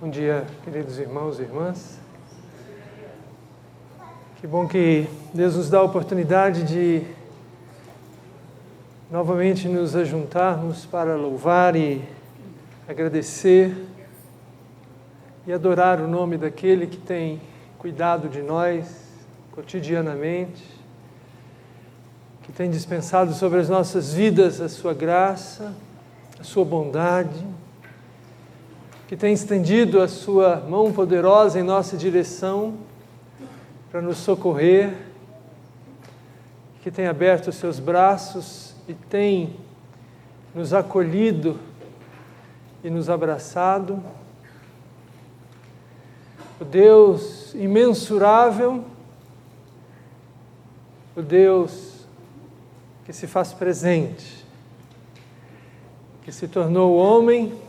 Bom dia, queridos irmãos e irmãs. Que bom que Deus nos dá a oportunidade de novamente nos ajuntarmos para louvar e agradecer e adorar o nome daquele que tem cuidado de nós cotidianamente, que tem dispensado sobre as nossas vidas a sua graça, a sua bondade, que tem estendido a sua mão poderosa em nossa direção para nos socorrer, que tem aberto os seus braços e tem nos acolhido e nos abraçado. O Deus imensurável, o Deus que se faz presente, que se tornou homem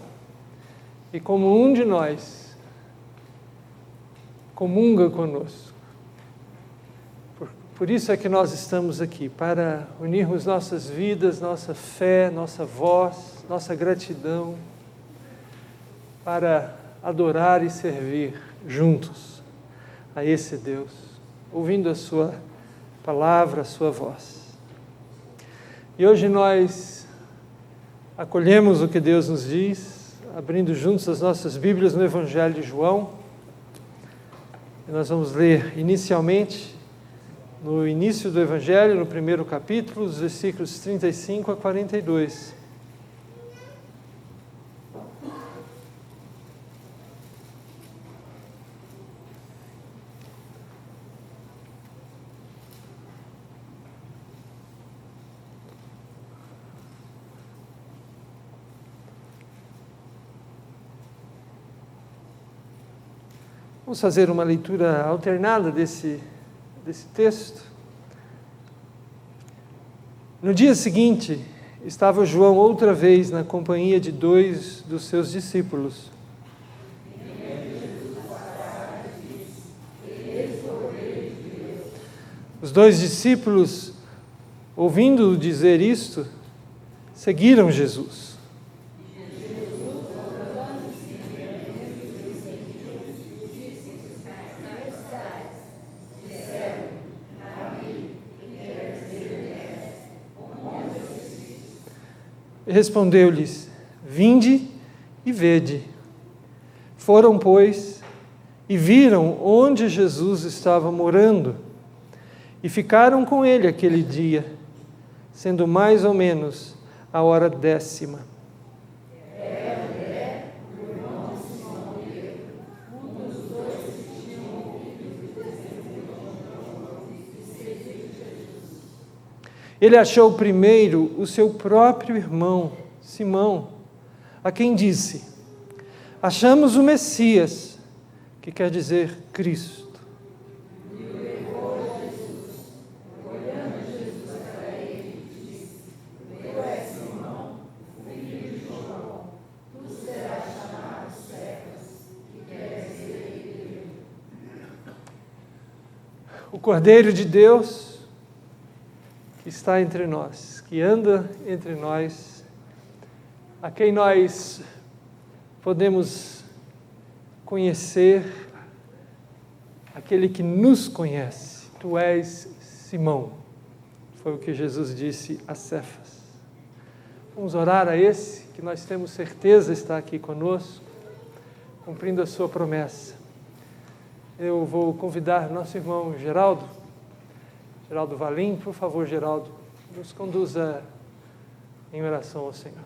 e como um de nós, comunga conosco. Por isso é que nós estamos aqui, para unirmos nossas vidas, nossa fé, nossa voz, nossa gratidão, para adorar e servir juntos a esse Deus, ouvindo a sua palavra, a sua voz. E hoje nós acolhemos o que Deus nos diz, abrindo juntos as nossas Bíblias no Evangelho de João. E nós vamos ler inicialmente, no início do Evangelho, no primeiro capítulo, os versículos 35 a 42. Vamos fazer uma leitura alternada desse texto. No dia seguinte, estava João outra vez na companhia de 2 dos seus discípulos. Os 2 discípulos, ouvindo-o dizer isto, seguiram Jesus. Respondeu-lhes: vinde e vede. Foram, pois, e viram onde Jesus estava morando, e ficaram com ele aquele dia, sendo mais ou menos a hora 10ª. Ele achou primeiro o seu próprio irmão, Simão, a quem disse: achamos o Messias, que quer dizer Cristo. O Cordeiro de Deus, que está entre nós, que anda entre nós, a quem nós podemos conhecer, aquele que nos conhece. Tu és Simão, foi o que Jesus disse a Cefas. Vamos orar a esse, que nós temos certeza está aqui conosco, cumprindo a sua promessa. Eu vou convidar nosso irmão Geraldo Valim. Por favor, Geraldo, nos conduza em oração ao Senhor.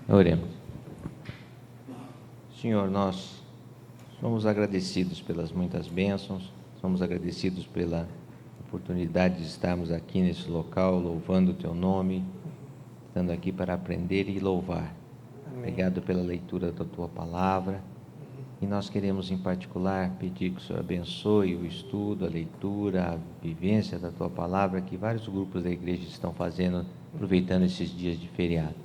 Oremos. Senhor, nós somos agradecidos pelas muitas bênçãos, somos agradecidos pela oportunidade de estarmos aqui nesse local, louvando o Teu nome, estando aqui para aprender e louvar. Amém. Obrigado pela leitura da Tua palavra. E nós queremos, em particular, pedir que o Senhor abençoe o estudo, a leitura, a vivência da Tua palavra, que vários grupos da igreja estão fazendo, aproveitando esses dias de feriado.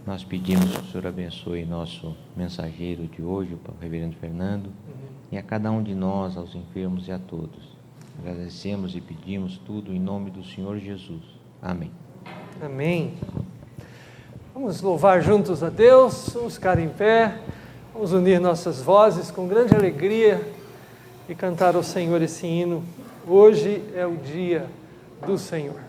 Nós pedimos que o Senhor abençoe nosso mensageiro de hoje, o reverendo Fernando, e a cada um de nós, aos enfermos e a todos. Agradecemos e pedimos tudo em nome do Senhor Jesus. Amém. Amém. Vamos louvar juntos a Deus, vamos ficar em pé, vamos unir nossas vozes com grande alegria e cantar ao Senhor esse hino. Hoje é o dia do Senhor.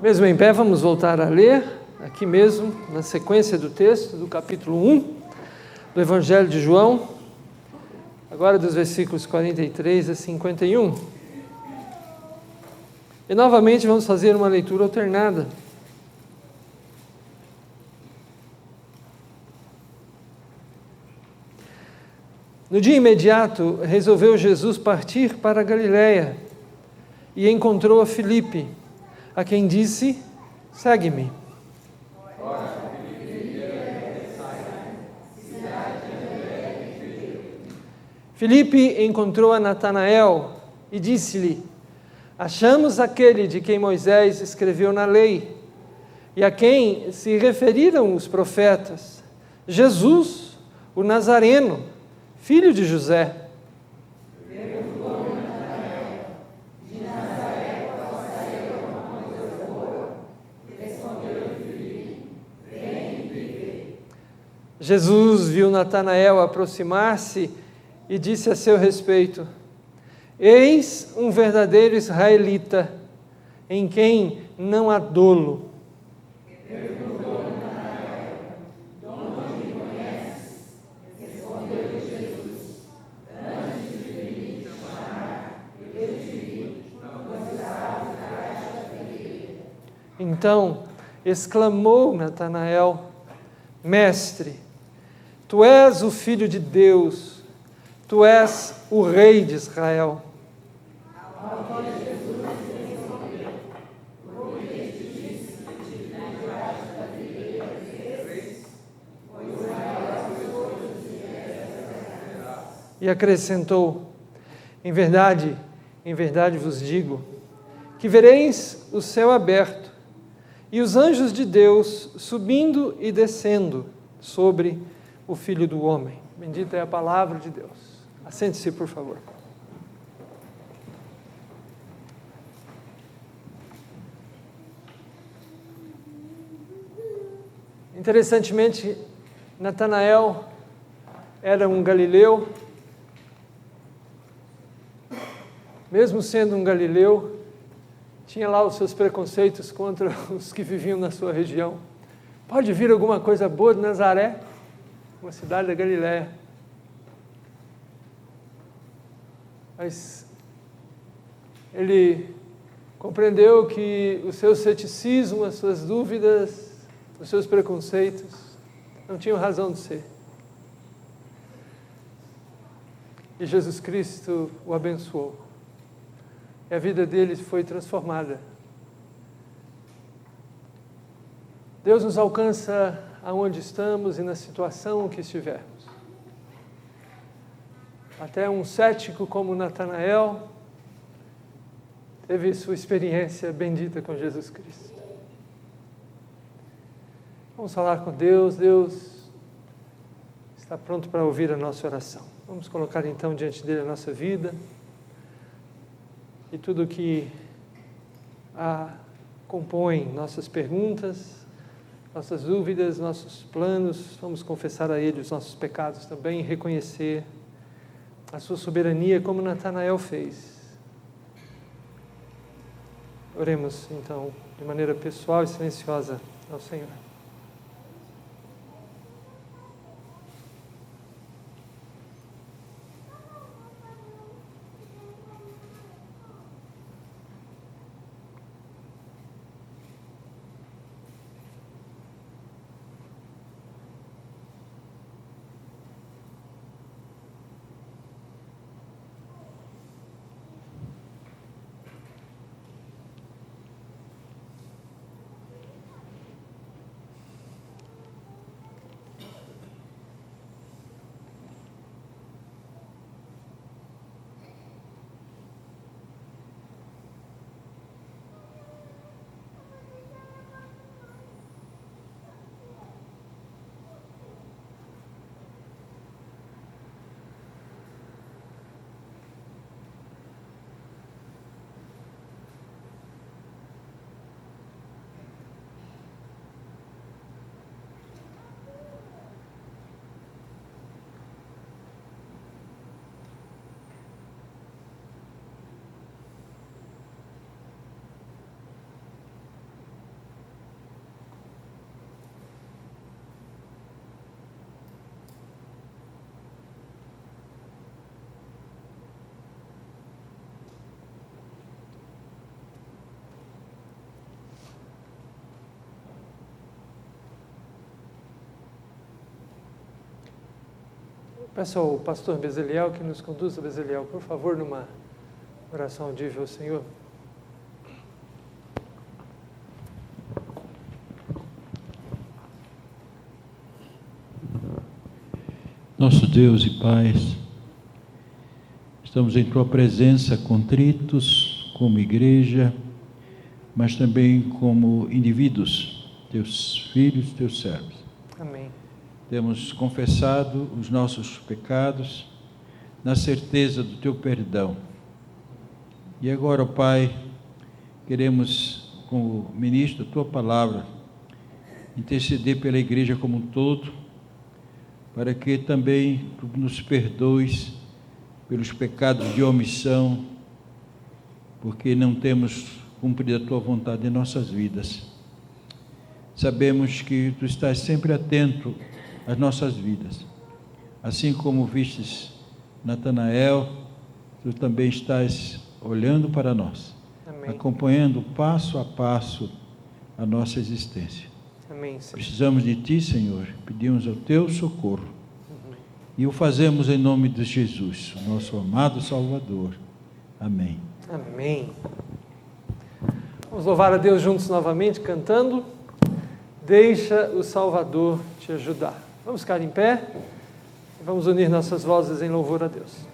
Mesmo em pé, vamos voltar a ler, aqui mesmo, na sequência do texto, do capítulo 1, do Evangelho de João, agora dos versículos 43 a 51. E novamente vamos fazer uma leitura alternada. No dia imediato, resolveu Jesus partir para a Galiléia e encontrou a Filipe, a quem disse: segue-me. Filipe encontrou a Natanael e disse-lhe: achamos aquele de quem Moisés escreveu na lei e a quem se referiram os profetas, Jesus, o Nazareno, filho de José. Jesus viu Natanael aproximar-se e disse a seu respeito: eis um verdadeiro israelita, em quem não há dolo. Então exclamou Natanael: mestre, tu és o Filho de Deus, tu és o Rei de Israel. E acrescentou: em verdade vos digo, que vereis o céu aberto e os anjos de Deus subindo e descendo sobre o Filho do Homem. Bendita é a palavra de Deus. Assente-se, por favor. Interessantemente, Natanael era um galileu. Mesmo sendo um galileu, tinha lá os seus preconceitos contra os que viviam na sua região. Pode vir alguma coisa boa de Nazaré, uma cidade da Galiléia. Mas ele compreendeu que o seu ceticismo, as suas dúvidas, os seus preconceitos não tinham razão de ser. E Jesus Cristo o abençoou. E a vida deles foi transformada. Deus nos alcança aonde estamos e na situação que estivermos. Até um cético como Natanael teve sua experiência bendita com Jesus Cristo. Vamos falar com Deus. Deus está pronto para ouvir a nossa oração. Vamos colocar então diante dele a nossa vida e tudo que a compõe, nossas perguntas, nossas dúvidas, nossos planos. Vamos confessar a Ele os nossos pecados também e reconhecer a sua soberania como Natanael fez. Oremos então de maneira pessoal e silenciosa ao Senhor. Peço ao pastor Bezeliel que nos conduza, Bezeliel, por favor, numa oração audível ao Senhor. Nosso Deus e Pai, estamos em Tua presença contritos como igreja, mas também como indivíduos, Teus filhos, Teus servos. Amém. Temos confessado os nossos pecados na certeza do Teu perdão. E agora, Pai, queremos, como ministro da Tua palavra, interceder pela igreja como um todo, para que também Tu nos perdoes pelos pecados de omissão, porque não temos cumprido a Tua vontade em nossas vidas. Sabemos que Tu estás sempre atento às nossas vidas. Assim como vistes Natanael, Tu também estás olhando para nós, Amém. acompanhando passo a passo a nossa existência. Amém, Senhor. Precisamos de Ti, Senhor, pedimos o Teu socorro. E o fazemos em nome de Jesus, o nosso amado Salvador. Amém. Amém. Vamos louvar a Deus juntos novamente, cantando Deixa o Salvador te ajudar. Vamos ficar em pé e vamos unir nossas vozes em louvor a Deus.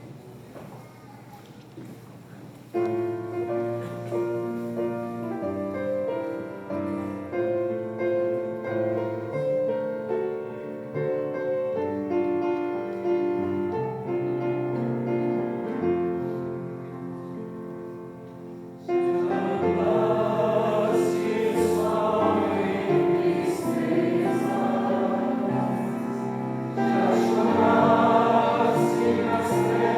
Stay.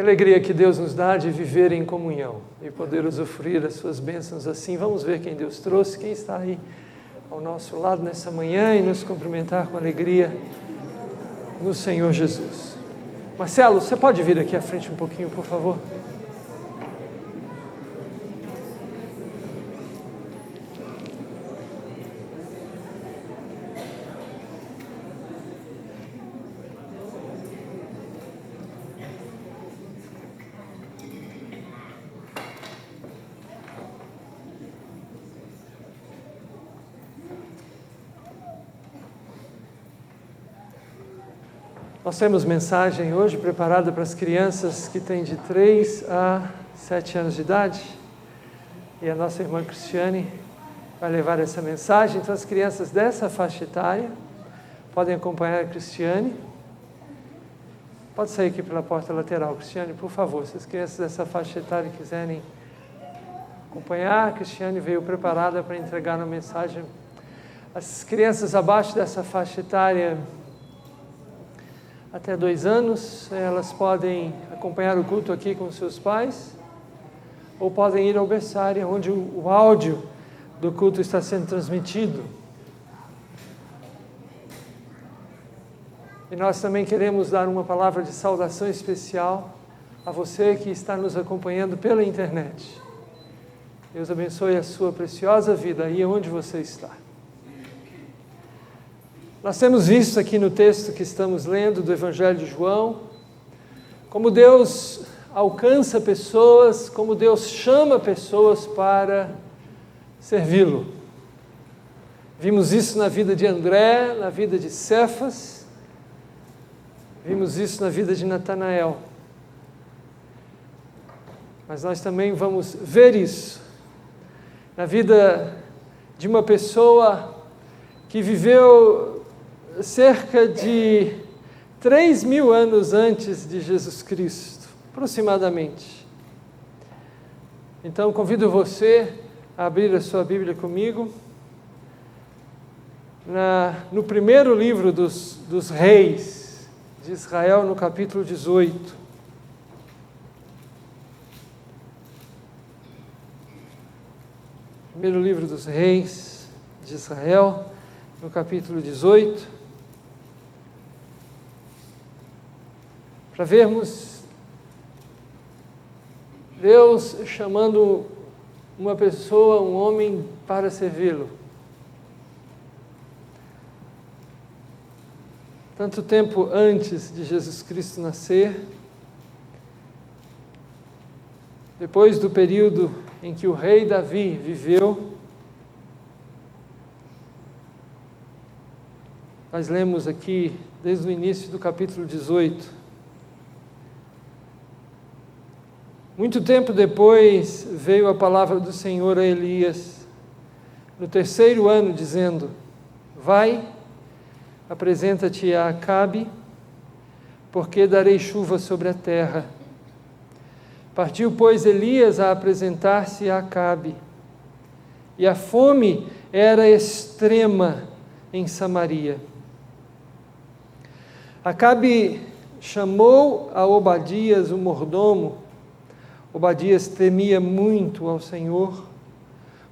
Que alegria que Deus nos dá de viver em comunhão e poder usufruir das suas bênçãos assim. Vamos ver quem Deus trouxe, quem está aí ao nosso lado nessa manhã e nos cumprimentar com alegria no Senhor Jesus. Marcelo, você pode vir aqui à frente um pouquinho, por favor? Nós temos mensagem hoje preparada para as crianças que têm de 3 a 7 anos de idade. E a nossa irmã Cristiane vai levar essa mensagem. Então as crianças dessa faixa etária podem acompanhar a Cristiane. Pode sair aqui pela porta lateral, Cristiane, por favor. Se as crianças dessa faixa etária quiserem acompanhar, a Cristiane veio preparada para entregar uma mensagem. As crianças abaixo dessa faixa etária, até 2 anos, elas podem acompanhar o culto aqui com seus pais, ou podem ir ao berçário, onde o áudio do culto está sendo transmitido. E nós também queremos dar uma palavra de saudação especial a você que está nos acompanhando pela internet. Deus abençoe a sua preciosa vida aí onde você está. Nós temos visto aqui no texto que estamos lendo do Evangelho de João, como Deus alcança pessoas, como Deus chama pessoas para servi-lo. Vimos isso na vida de André, na vida de Cefas, vimos isso na vida de Natanael. Mas nós também vamos ver isso na vida de uma pessoa que viveu cerca de 3.000 anos antes de Jesus Cristo, aproximadamente. Então, convido você a abrir a sua Bíblia comigo, no primeiro livro dos reis de Israel, no capítulo 18. Primeiro livro dos reis de Israel, no capítulo 18. Para vermos Deus chamando uma pessoa, um homem, para servi-lo. Tanto tempo antes de Jesus Cristo nascer, depois do período em que o rei Davi viveu, nós lemos aqui desde o início do capítulo 18. Muito tempo depois veio a palavra do Senhor a Elias, no 3º ano, dizendo: vai, apresenta-te a Acabe, porque darei chuva sobre a terra. Partiu, pois, Elias a apresentar-se a Acabe, e a fome era extrema em Samaria. Acabe chamou a Obadias, o mordomo. Obadias temia muito ao Senhor,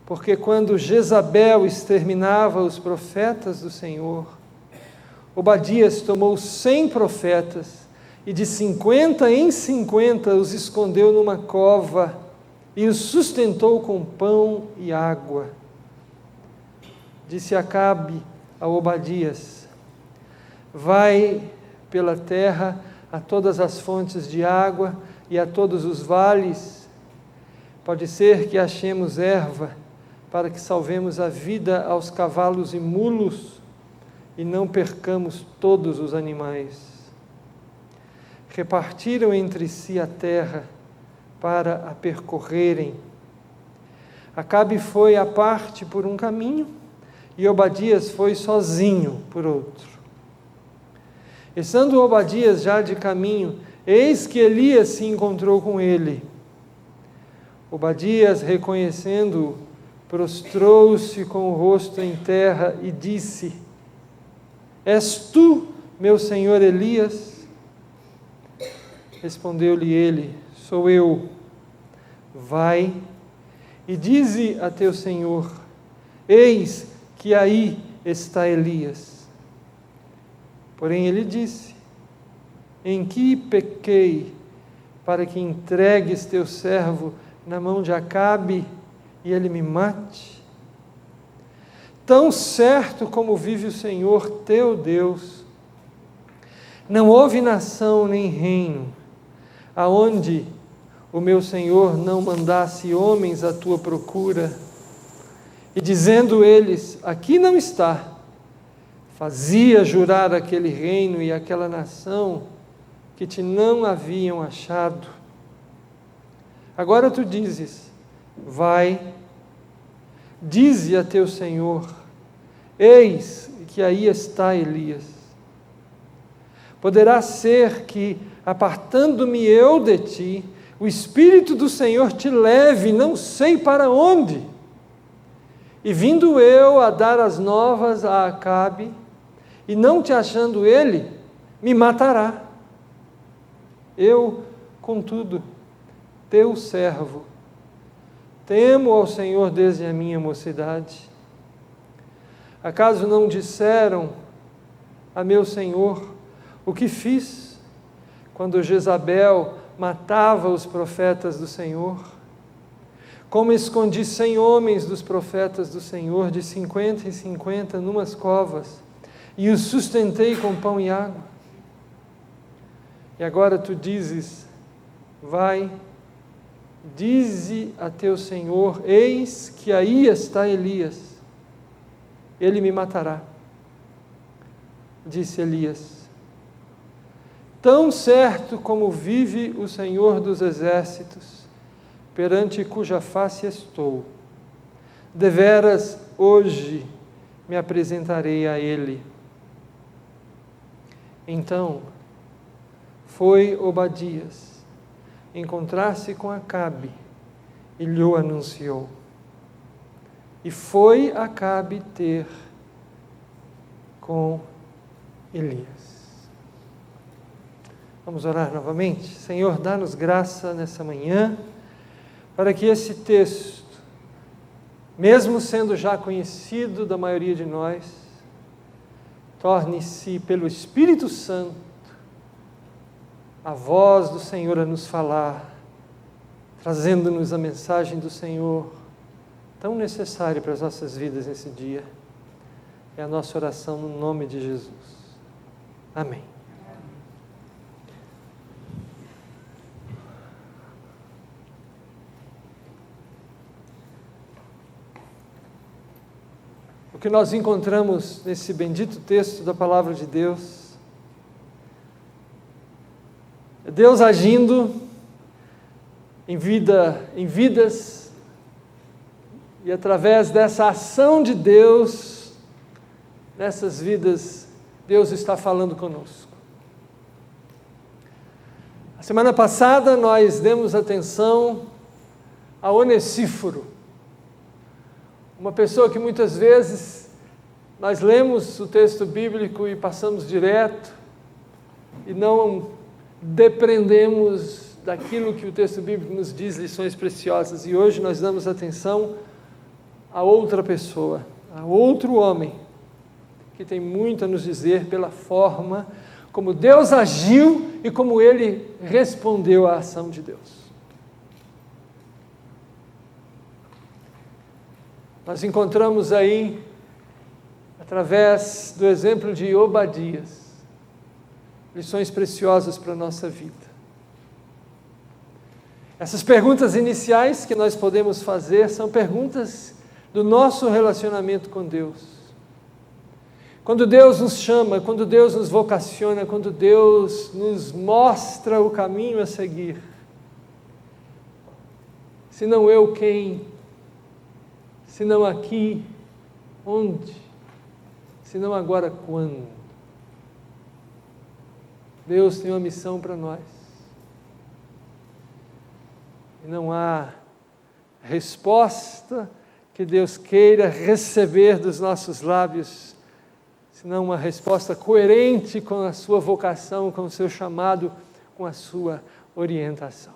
porque quando Jezabel exterminava os profetas do Senhor, Obadias tomou 100 profetas e de 50 em 50 os escondeu numa cova e os sustentou com pão e água. Disse Acabe a Obadias: vai pela terra a todas as fontes de água e a todos os vales, pode ser que achemos erva, para que salvemos a vida aos cavalos e mulos, e não percamos todos os animais. Repartiram entre si a terra, para a percorrerem. Acabe foi à parte por um caminho, e Obadias foi sozinho por outro. Estando Obadias já de caminho, eis que Elias se encontrou com ele. Obadias, reconhecendo-o, prostrou-se com o rosto em terra e disse: és tu, meu senhor Elias? Respondeu-lhe ele: Sou eu. Vai e dize a teu senhor: eis que aí está Elias. Porém ele disse: em que pequei para que entregues teu servo na mão de Acabe e ele me mate? Tão certo como vive o Senhor teu Deus, não houve nação nem reino aonde o meu Senhor não mandasse homens à tua procura, e dizendo eles: aqui não está, fazia jurar aquele reino e aquela nação que te não haviam achado. Agora tu dizes: vai, dize a teu Senhor: eis que aí está Elias. Poderá ser que, apartando-me eu de ti, o Espírito do Senhor te leve, não sei para onde, e vindo eu a dar as novas a Acabe, e não te achando ele, me matará. Eu, contudo, teu servo, temo ao Senhor desde a minha mocidade. Acaso não disseram a meu Senhor o que fiz quando Jezabel matava os profetas do Senhor? Como escondi 100 homens dos profetas do Senhor, de 50 em 50, numas covas, e os sustentei com pão e água. E agora tu dizes: vai, dize a teu Senhor: eis que aí está Elias, ele me matará. Disse Elias: tão certo como vive o Senhor dos exércitos, perante cuja face estou, deveras hoje me apresentarei a ele. Então foi Obadias encontrar-se com Acabe e lhe anunciou. E foi Acabe ter com Elias. Vamos orar novamente? Senhor, dá-nos graça nessa manhã, para que esse texto, mesmo sendo já conhecido da maioria de nós, torne-se pelo Espírito Santo a voz do Senhor a nos falar, trazendo-nos a mensagem do Senhor, tão necessária para as nossas vidas nesse dia. É a nossa oração no nome de Jesus. Amém. O que nós encontramos nesse bendito texto da Palavra de Deus é Deus agindo em vidas, e através dessa ação de Deus, nessas vidas, Deus está falando conosco. A semana passada nós demos atenção a Onesíforo, uma pessoa que muitas vezes nós lemos o texto bíblico e passamos direto e não depreendemos daquilo que o texto bíblico nos diz, lições preciosas. E hoje nós damos atenção a outra pessoa, a outro homem, que tem muito a nos dizer pela forma como Deus agiu e como ele respondeu à ação de Deus. Nós encontramos aí, através do exemplo de Obadias, lições preciosas para a nossa vida. Essas perguntas iniciais que nós podemos fazer são perguntas do nosso relacionamento com Deus. Quando Deus nos chama, quando Deus nos vocaciona, quando Deus nos mostra o caminho a seguir, se não eu, quem? Se não aqui, onde? Se não agora, quando? Deus tem uma missão para nós. E não há resposta que Deus queira receber dos nossos lábios, senão uma resposta coerente com a sua vocação, com o seu chamado, com a sua orientação.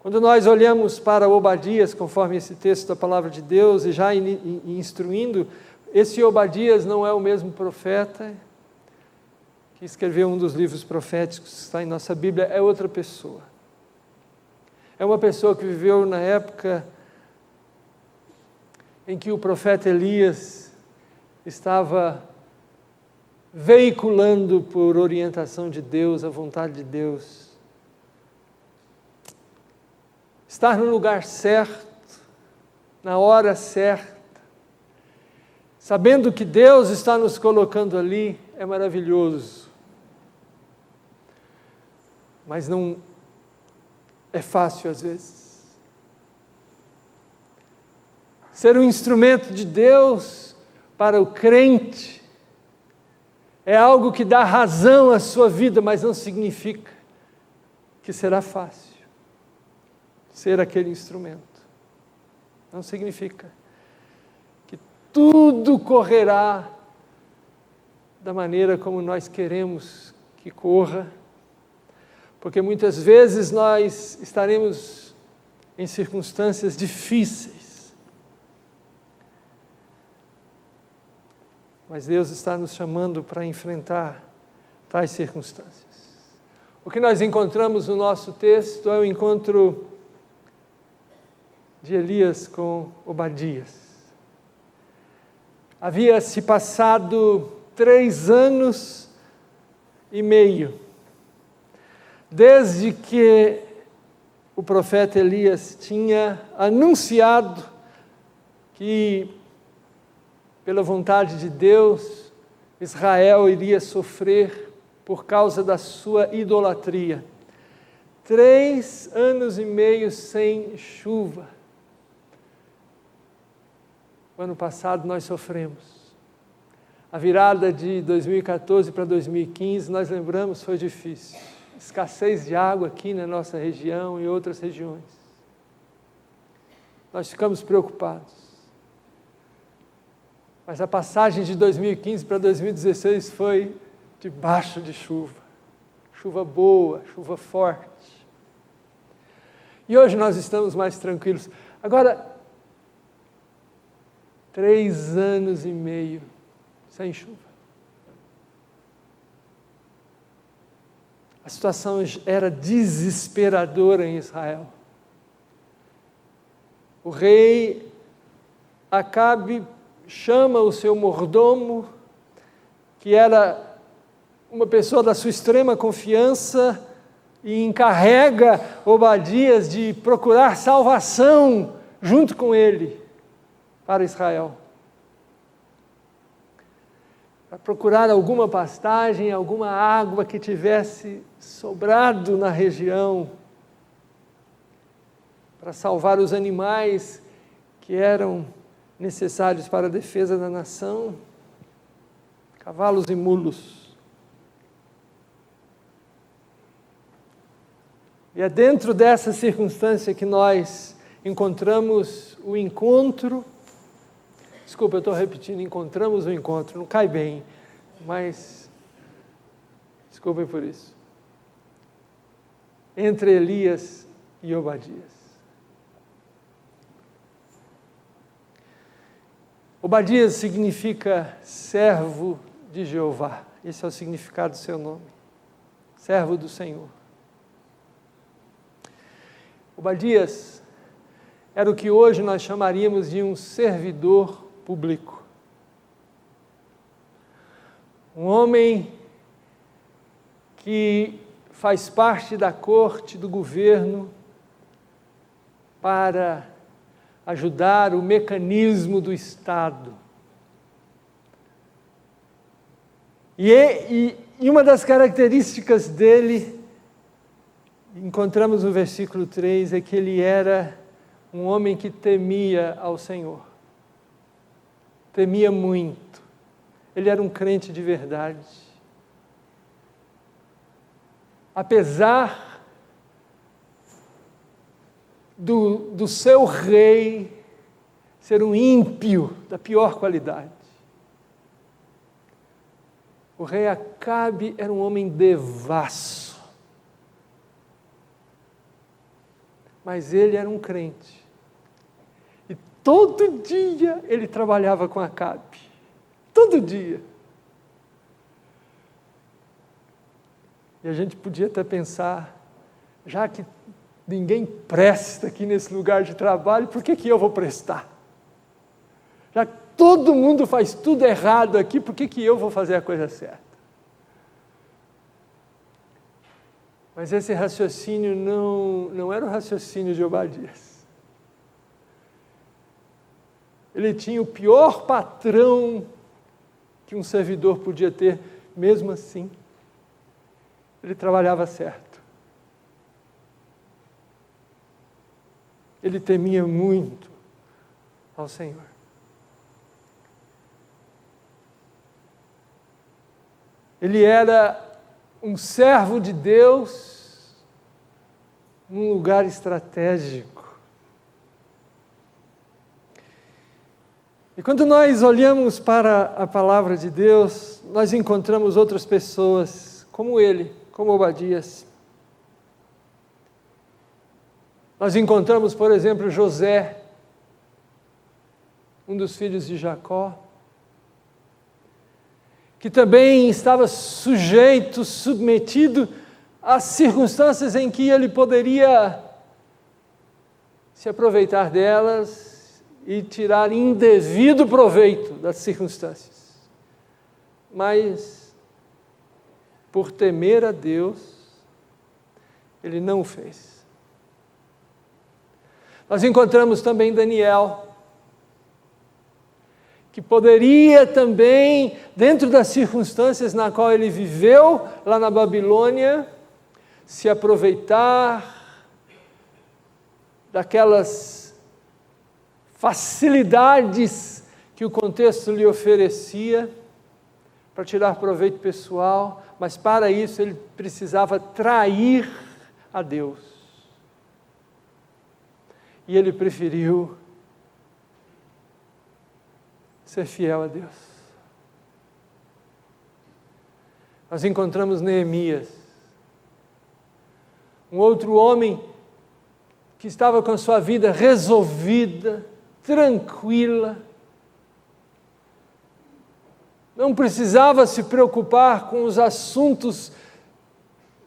Quando nós olhamos para Obadias, conforme esse texto da palavra de Deus, e já instruindo, esse Obadias não é o mesmo profeta que escreveu um dos livros proféticos que está em nossa Bíblia, é outra pessoa. É uma pessoa que viveu na época em que o profeta Elias estava veiculando por orientação de Deus, a vontade de Deus. Estar no lugar certo, na hora certa, sabendo que Deus está nos colocando ali, é maravilhoso. Mas não é fácil às vezes. Ser um instrumento de Deus para o crente é algo que dá razão à sua vida, mas não significa que será fácil ser aquele instrumento. Não significa que tudo correrá da maneira como nós queremos que corra, porque muitas vezes nós estaremos em circunstâncias difíceis, mas Deus está nos chamando para enfrentar tais circunstâncias. O que nós encontramos no nosso texto é o encontro de Elias com Obadias. Havia se passado 3 anos e meio, desde que o profeta Elias tinha anunciado que, pela vontade de Deus, Israel iria sofrer por causa da sua idolatria. 3 anos e meio sem chuva. O ano passado nós sofremos. A virada de 2014 para 2015, nós lembramos, foi difícil. Escassez de água aqui na nossa região e outras regiões. Nós ficamos preocupados. Mas a passagem de 2015 para 2016 foi debaixo de chuva. Chuva boa, chuva forte. E hoje nós estamos mais tranquilos. Agora, 3 anos e meio sem chuva. A situação era desesperadora em Israel. O rei Acabe chama o seu mordomo, que era uma pessoa da sua extrema confiança, e encarrega Obadias de procurar salvação junto com ele para Israel. Para procurar alguma pastagem, alguma água que tivesse sobrado na região, para salvar os animais que eram necessários para a defesa da nação, cavalos e mulos. E é dentro dessa circunstância que nós encontramos o encontro. Desculpa, eu estou repetindo, encontramos o encontro, não cai bem, mas desculpem por isso. Entre Elias e Obadias. Obadias significa servo de Jeová. Esse é o significado do seu nome. Servo do Senhor. Obadias era o que hoje nós chamaríamos de um servidor público. Um homem que faz parte da corte do governo para ajudar o mecanismo do Estado. E uma das características dele, encontramos no versículo 3, é que ele era um homem que temia ao Senhor. Temia muito. Ele era um crente de verdade. Apesar do seu rei ser um ímpio da pior qualidade. O rei Acabe era um homem devasso, mas ele era um crente. E todo dia ele trabalhava com Acabe. Todo dia. E a gente podia até pensar, já que ninguém presta aqui nesse lugar de trabalho, por que eu vou prestar? Já que todo mundo faz tudo errado aqui, por que eu vou fazer a coisa certa? Mas esse raciocínio não era o raciocínio de Obadias. Ele tinha o pior patrão que um servidor podia ter, mesmo assim, ele trabalhava certo. Ele temia muito ao Senhor. Ele era um servo de Deus num lugar estratégico. E quando nós olhamos para a palavra de Deus, nós encontramos outras pessoas como ele, como Obadias. Nós encontramos, por exemplo, José, um dos filhos de Jacó, que também estava sujeito, submetido às circunstâncias em que ele poderia se aproveitar delas e tirar indevido proveito das circunstâncias. Mas, por temer a Deus, ele não o fez. Nós encontramos também Daniel, que poderia também, dentro das circunstâncias na qual ele viveu, lá na Babilônia, se aproveitar daquelas facilidades que o contexto lhe oferecia, para tirar proveito pessoal, mas para isso ele precisava trair a Deus. E ele preferiu ser fiel a Deus. Nós encontramos Neemias, um outro homem que estava com a sua vida resolvida, tranquila, não precisava se preocupar com os assuntos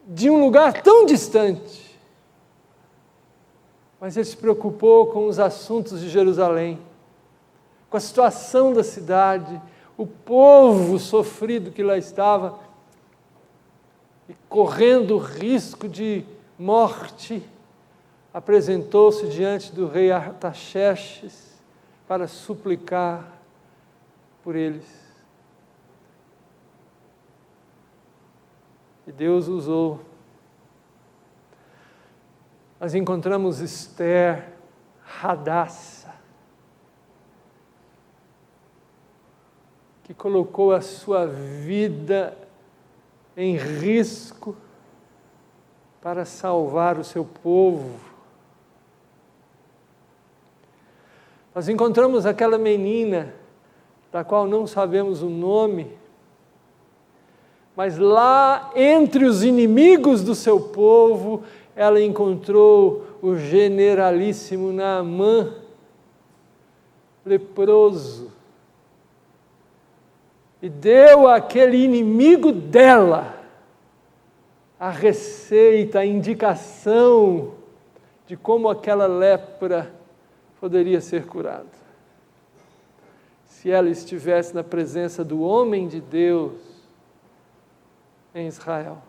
de um lugar tão distante, mas ele se preocupou com os assuntos de Jerusalém, com a situação da cidade, o povo sofrido que lá estava, e correndo o risco de morte, apresentou-se diante do rei Artaxerxes para suplicar por eles. E Deus usou. Nós encontramos Esther, Hadassa, que colocou a sua vida em risco para salvar o seu povo. Nós encontramos aquela menina, da qual não sabemos o nome, mas lá entre os inimigos do seu povo, ela encontrou o generalíssimo Naamã, leproso, e deu àquele inimigo dela a receita, a indicação de como aquela lepra poderia ser curada. Se ela estivesse na presença do homem de Deus em Israel.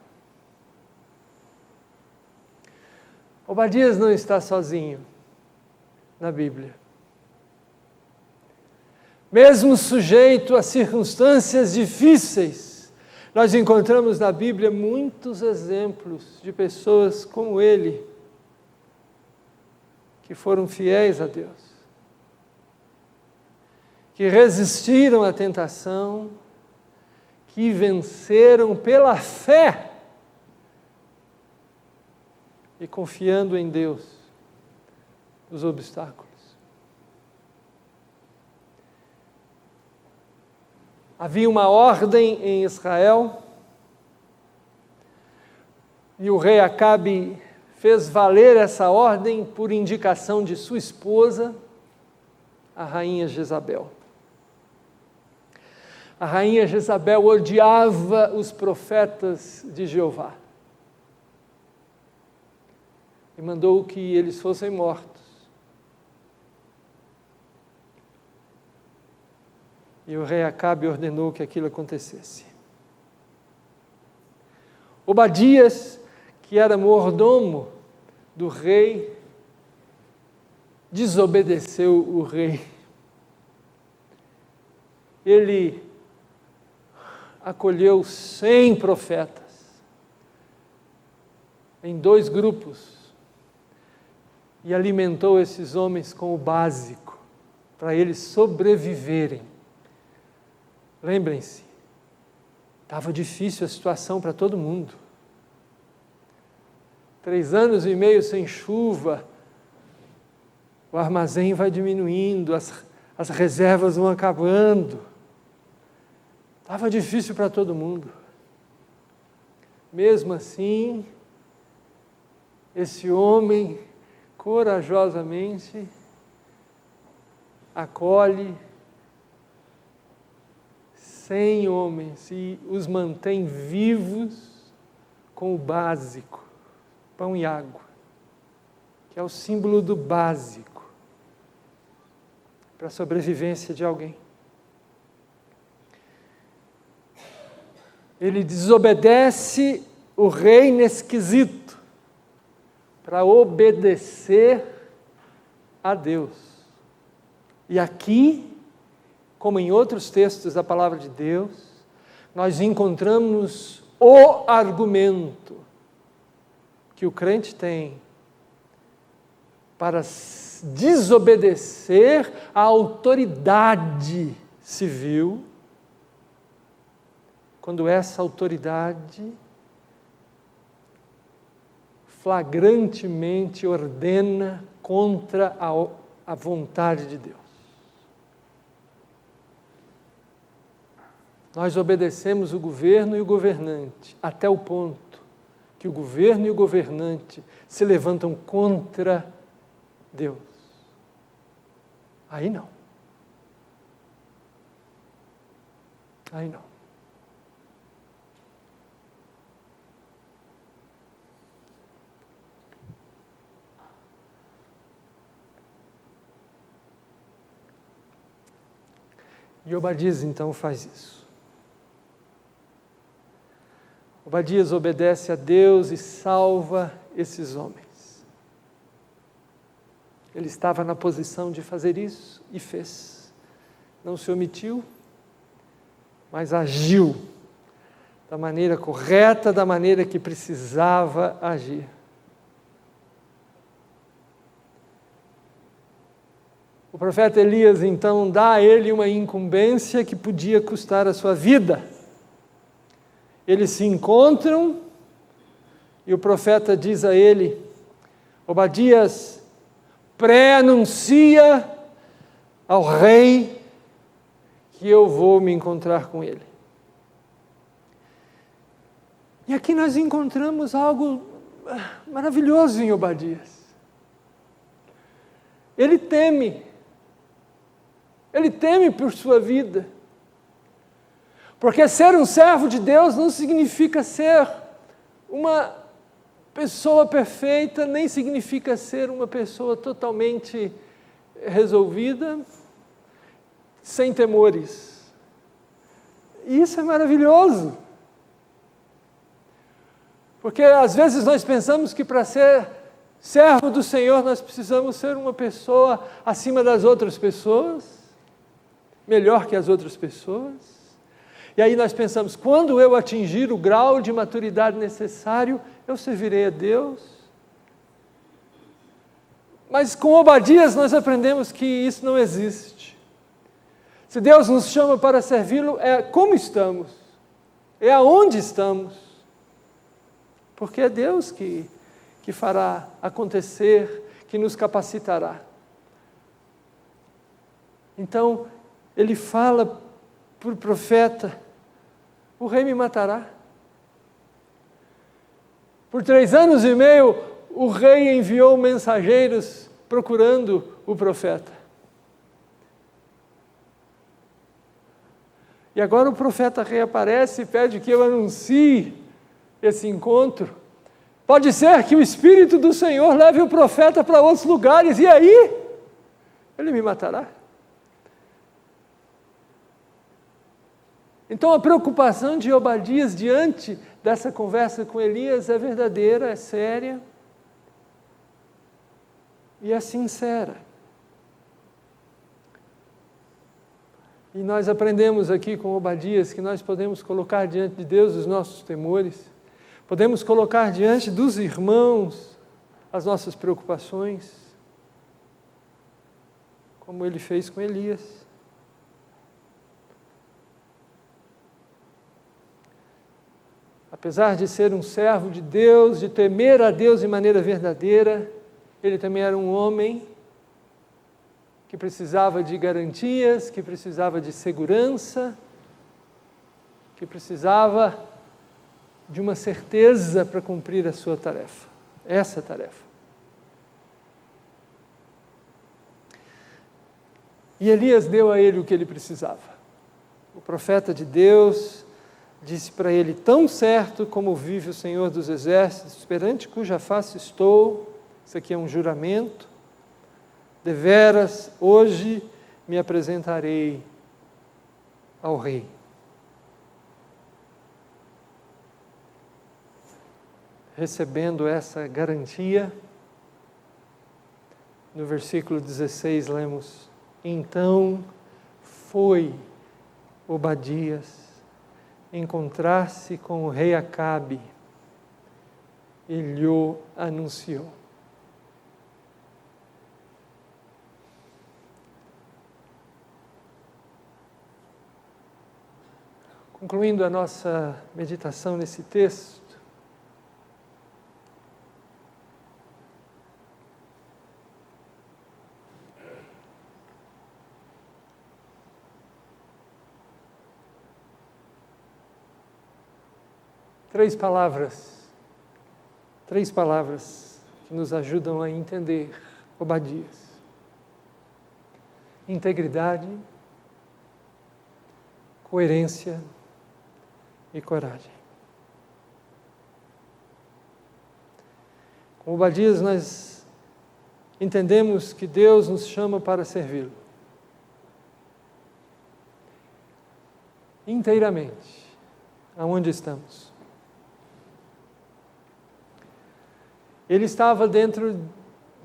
Obadias não está sozinho na Bíblia. Mesmo sujeito a circunstâncias difíceis, nós encontramos na Bíblia muitos exemplos de pessoas como ele, que foram fiéis a Deus, que resistiram à tentação, que venceram pela fé e confiando em Deus os obstáculos. Havia uma ordem em Israel, e o rei Acabe fez valer essa ordem por indicação de sua esposa, a rainha Jezabel. A rainha Jezabel odiava os profetas de Jeová e mandou que eles fossem mortos. E o rei Acabe ordenou que aquilo acontecesse. Obadias, que era mordomo do rei, desobedeceu o rei. Ele acolheu 100 profetas em 2 grupos e alimentou esses homens com o básico para eles sobreviverem. Lembrem-se, estava difícil a situação para todo mundo. 3 anos e meio sem chuva, o armazém vai diminuindo, as reservas vão acabando. Estava difícil para todo mundo. Mesmo assim, esse homem corajosamente acolhe 100 homens e os mantém vivos com o básico, pão e água, que é o símbolo do básico para a sobrevivência de alguém. Ele desobedece o rei nesse quesito para obedecer a Deus. E aqui, como em outros textos da palavra de Deus, nós encontramos o argumento que o crente tem para desobedecer à autoridade civil, quando essa autoridade flagrantemente ordena contra a vontade de Deus. Nós obedecemos o governo e o governante, até o ponto que o governo e o governante se levantam contra Deus. Aí não. Aí não. E Obadias então faz isso. Obadias obedece a Deus e salva esses homens. Ele estava na posição de fazer isso e fez. Não se omitiu, mas agiu da maneira correta, da maneira que precisava agir. O profeta Elias, então, dá a ele uma incumbência que podia custar a sua vida. Eles se encontram e o profeta diz a ele: Obadias, pré-anuncia ao rei que eu vou me encontrar com ele. E aqui nós encontramos algo maravilhoso em Obadias. Ele teme por sua vida. Porque ser um servo de Deus não significa ser uma pessoa perfeita, nem significa ser uma pessoa totalmente resolvida, sem temores. E isso é maravilhoso. Porque às vezes nós pensamos que para ser servo do Senhor nós precisamos ser uma pessoa acima das outras pessoas, melhor que as outras pessoas. E aí nós pensamos, quando eu atingir o grau de maturidade necessário, eu servirei a Deus. Mas com Obadias nós aprendemos que isso não existe. Se Deus nos chama para servi-lo, é como estamos, é aonde estamos. Porque é Deus que fará acontecer, que nos capacitará. Então, ele fala por profeta, o rei me matará. Por 3 anos e meio, o rei enviou mensageiros procurando o profeta. E agora o profeta reaparece e pede que eu anuncie esse encontro. Pode ser que o Espírito do Senhor leve o profeta para outros lugares, e aí ele me matará. Então a preocupação de Obadias diante dessa conversa com Elias é verdadeira, é séria e é sincera. E nós aprendemos aqui com Obadias que nós podemos colocar diante de Deus os nossos temores, podemos colocar diante dos irmãos as nossas preocupações, como ele fez com Elias. Apesar de ser um servo de Deus, de temer a Deus de maneira verdadeira, ele também era um homem que precisava de garantias, que precisava de segurança, que precisava de uma certeza para cumprir a sua tarefa, essa tarefa. E Elias deu a ele o que ele precisava. O profeta de Deus disse para ele: tão certo como vive o Senhor dos Exércitos, perante cuja face estou, isso aqui é um juramento, deveras, hoje me apresentarei ao rei. Recebendo essa garantia, no versículo 16 lemos: então foi Obadias encontrar-se com o rei Acabe e lhe anunciou. Concluindo a nossa meditação nesse texto, três palavras que nos ajudam a entender Obadias: integridade, coerência e coragem. Com Obadias nós entendemos que Deus nos chama para servi-lo inteiramente, aonde estamos. Ele estava dentro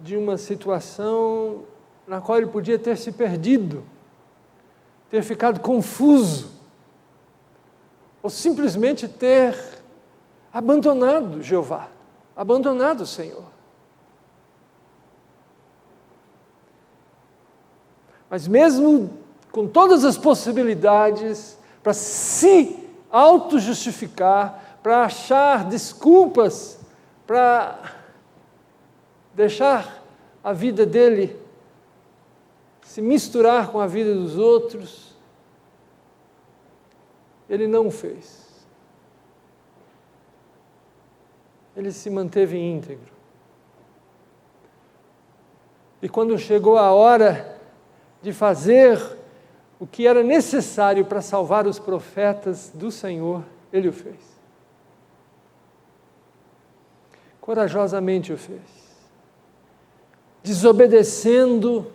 de uma situação na qual ele podia ter se perdido, ter ficado confuso, ou simplesmente ter abandonado Jeová, abandonado o Senhor. Mas mesmo com todas as possibilidades para se auto-justificar, para achar desculpas, para deixar a vida dele se misturar com a vida dos outros, ele não o fez. Ele se manteve íntegro. E quando chegou a hora de fazer o que era necessário para salvar os profetas do Senhor, ele o fez. Corajosamente o fez, desobedecendo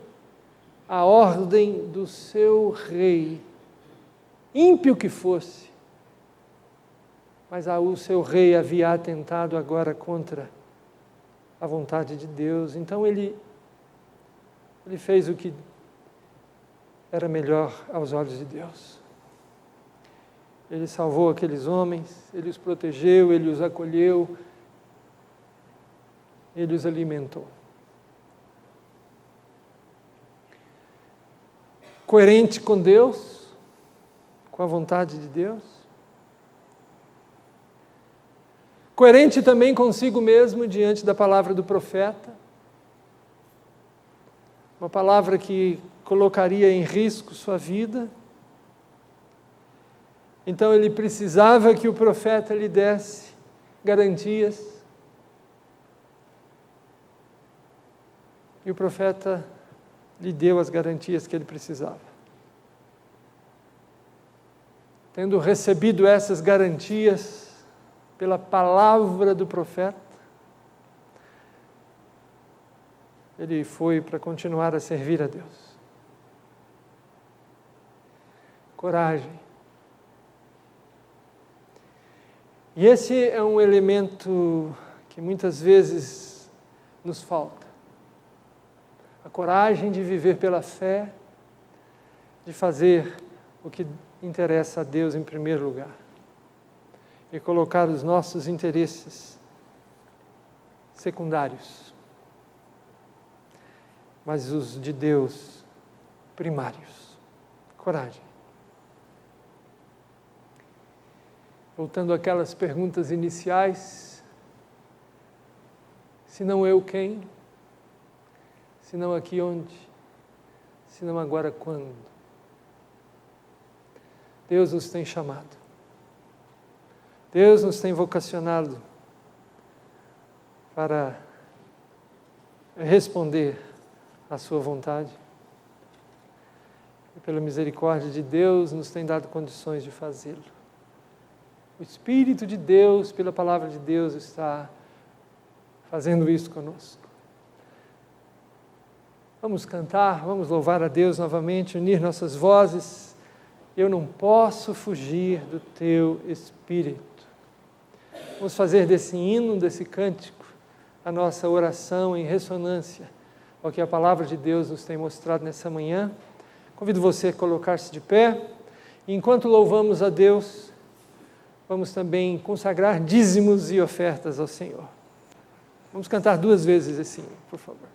a ordem do seu rei, ímpio que fosse, mas o seu rei havia atentado agora contra a vontade de Deus. Então ele fez o que era melhor aos olhos de Deus. Ele salvou aqueles homens, ele os protegeu, ele os acolheu, ele os alimentou. Coerente com Deus, com a vontade de Deus. Coerente também consigo mesmo diante da palavra do profeta. Uma palavra que colocaria em risco sua vida. Então ele precisava que o profeta lhe desse garantias. E o profeta lhe deu as garantias que ele precisava. Tendo recebido essas garantias pela palavra do profeta, ele foi para continuar a servir a Deus. Coragem. E esse é um elemento que muitas vezes nos falta. A coragem de viver pela fé, de fazer o que interessa a Deus em primeiro lugar. E colocar os nossos interesses secundários, mas os de Deus primários. Coragem. Voltando àquelas perguntas iniciais, se não eu, quem? Se não aqui, onde? Se não agora, quando? Deus nos tem chamado. Deus nos tem vocacionado para responder à sua vontade. E pela misericórdia de Deus, nos tem dado condições de fazê-lo. O Espírito de Deus, pela palavra de Deus, está fazendo isso conosco. Vamos cantar, vamos louvar a Deus novamente, unir nossas vozes. Eu não posso fugir do Teu Espírito. Vamos fazer desse hino, desse cântico, a nossa oração em ressonância ao que a palavra de Deus nos tem mostrado nessa manhã. Convido você a colocar-se de pé. E enquanto louvamos a Deus, vamos também consagrar dízimos e ofertas ao Senhor. Vamos cantar 2 vezes esse hino, por favor.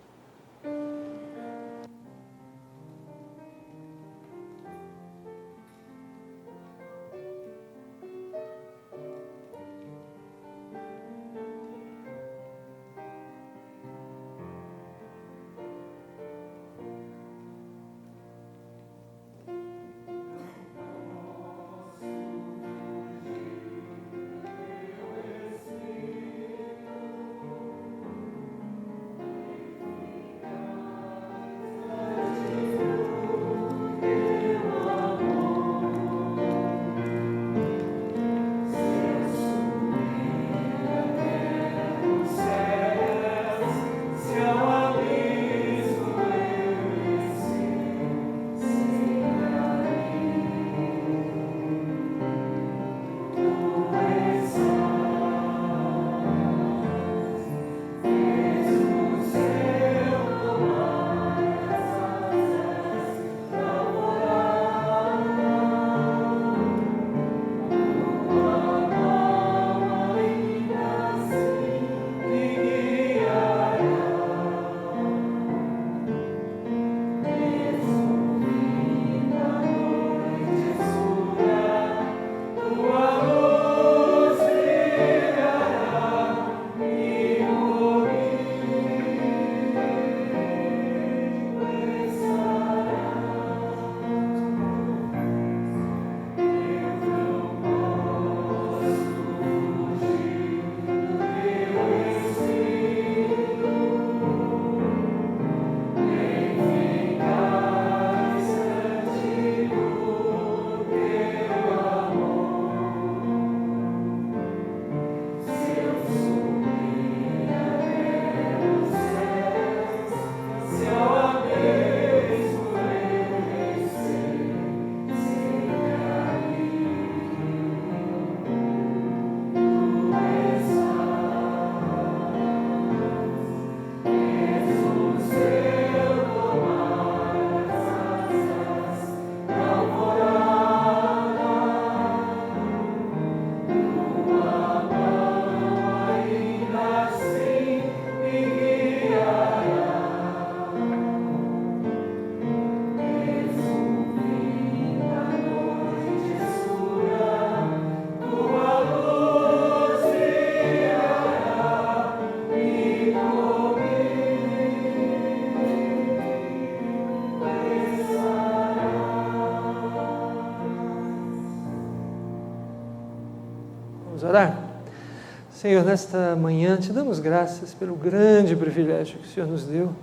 Senhor, nesta manhã te damos graças pelo grande privilégio que o Senhor nos deu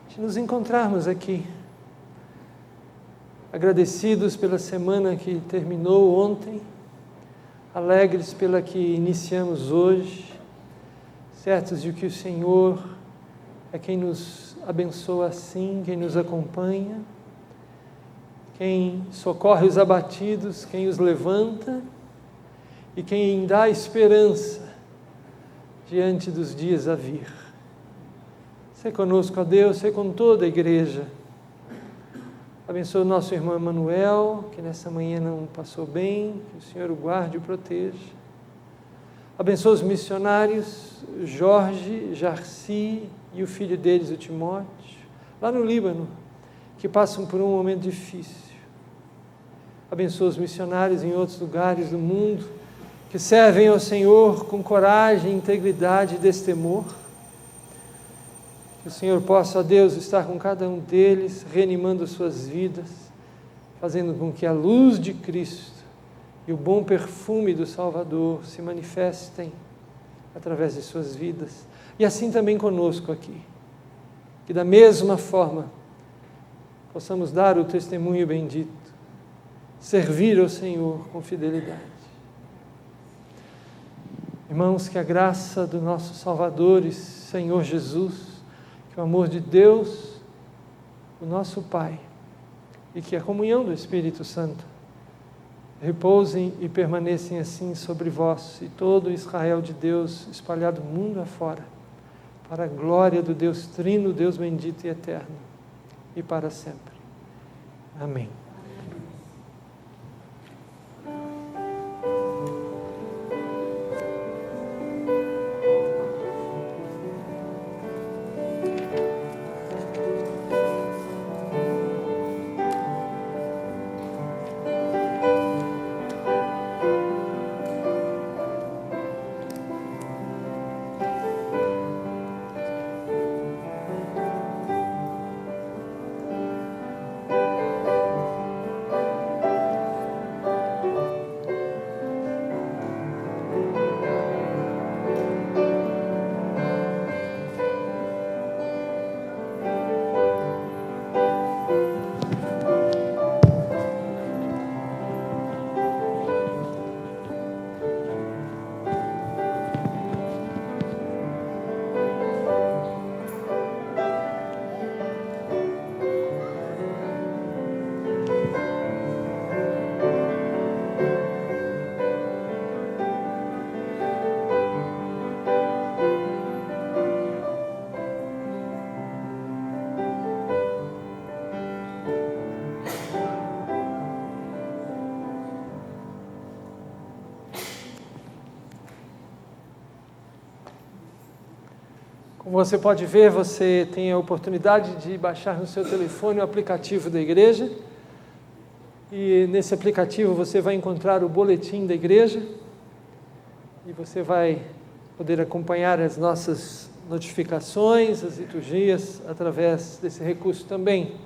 de nos encontrarmos aqui, agradecidos pela semana que terminou ontem, alegres pela que iniciamos hoje, certos de que o Senhor é quem nos abençoa assim, quem nos acompanha, quem socorre os abatidos, quem os levanta e quem dá esperança diante dos dias a vir. Sê conosco, ó Deus, sê com toda a igreja. Abençoa o nosso irmão Emanuel, que nessa manhã não passou bem, que o Senhor o guarde e o proteja. Abençoa os missionários, Jorge, Jarci e o filho deles, o Timóteo, lá no Líbano, que passam por um momento difícil. Abençoa os missionários em outros lugares do mundo, que servem ao Senhor com coragem, integridade e destemor. Que o Senhor possa, ó Deus, estar com cada um deles, reanimando suas vidas, fazendo com que a luz de Cristo e o bom perfume do Salvador se manifestem através de suas vidas. E assim também conosco aqui. Que da mesma forma possamos dar o testemunho bendito, servir ao Senhor com fidelidade. Irmãos, que a graça do nosso Salvador e Senhor Jesus, que o amor de Deus, o nosso Pai, e que a comunhão do Espírito Santo repousem e permanecem assim sobre vós e todo Israel de Deus espalhado mundo afora, para a glória do Deus Trino, Deus bendito e eterno, e para sempre. Amém. Como você pode ver, você tem a oportunidade de baixar no seu telefone o aplicativo da igreja. E nesse aplicativo você vai encontrar o boletim da igreja. E você vai poder acompanhar as nossas notificações, as liturgias, através desse recurso também.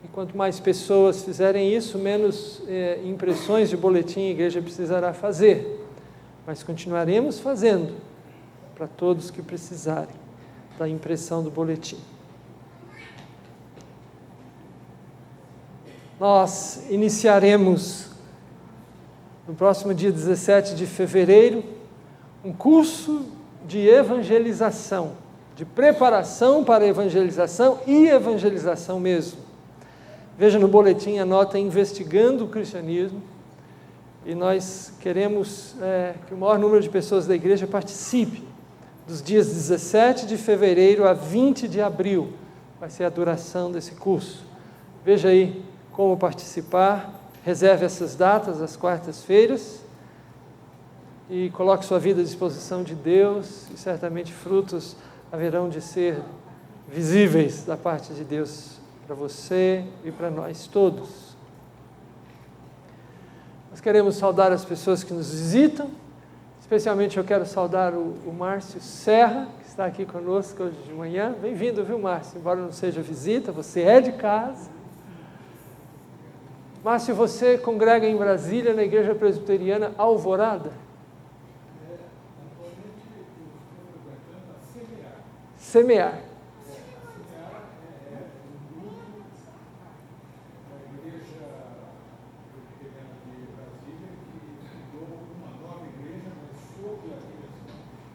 E quanto mais pessoas fizerem isso, menos impressões de boletim a igreja precisará fazer. Mas continuaremos fazendo para todos que precisarem da impressão do boletim. Nós iniciaremos no próximo dia 17 de fevereiro um curso de evangelização, de preparação para a evangelização e evangelização mesmo. Veja no boletim a nota Investigando o Cristianismo, e nós queremos que o maior número de pessoas da igreja participe. Dos dias 17 de fevereiro a 20 de abril, vai ser a duração desse curso. Veja aí como participar, reserve essas datas, as quartas-feiras, e coloque sua vida à disposição de Deus, e certamente frutos haverão de ser visíveis da parte de Deus para você e para nós todos. Nós queremos saudar as pessoas que nos visitam. Especialmente eu quero saudar o Márcio Serra, que está aqui conosco hoje de manhã. Bem-vindo, viu, Márcio? Embora não seja visita, você é de casa. Márcio, você congrega em Brasília, na Igreja Presbiteriana Alvorada? Semear.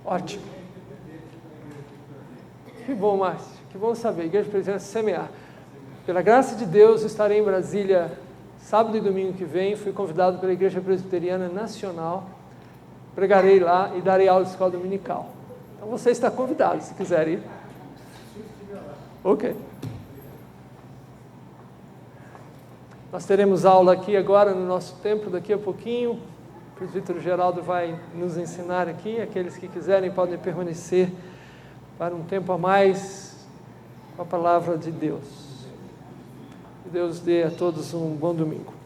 Ótimo. Que bom, Márcio. Que bom saber. Igreja Presbiteriana Semear. Pela graça de Deus, estarei em Brasília sábado e domingo que vem. Fui convidado pela Igreja Presbiteriana Nacional. Pregarei lá e darei aula de escola dominical. Então você está convidado, se quiser ir. Ok. Nós teremos aula aqui agora no nosso templo, daqui a pouquinho. O presbítero Geraldo vai nos ensinar aqui. Aqueles que quiserem podem permanecer para um tempo a mais com a palavra de Deus. Que Deus dê a todos um bom domingo.